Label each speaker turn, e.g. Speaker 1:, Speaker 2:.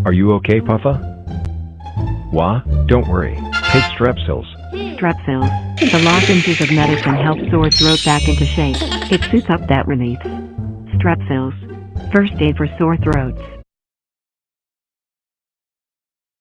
Speaker 1: Are you okay, Puffa? Wah? Don't worry. Take Strepsils.
Speaker 2: Strepsils. The lozenges of medicine help sore throat back into shape. It soothes up that relief. Strepsils. First aid for sore throats.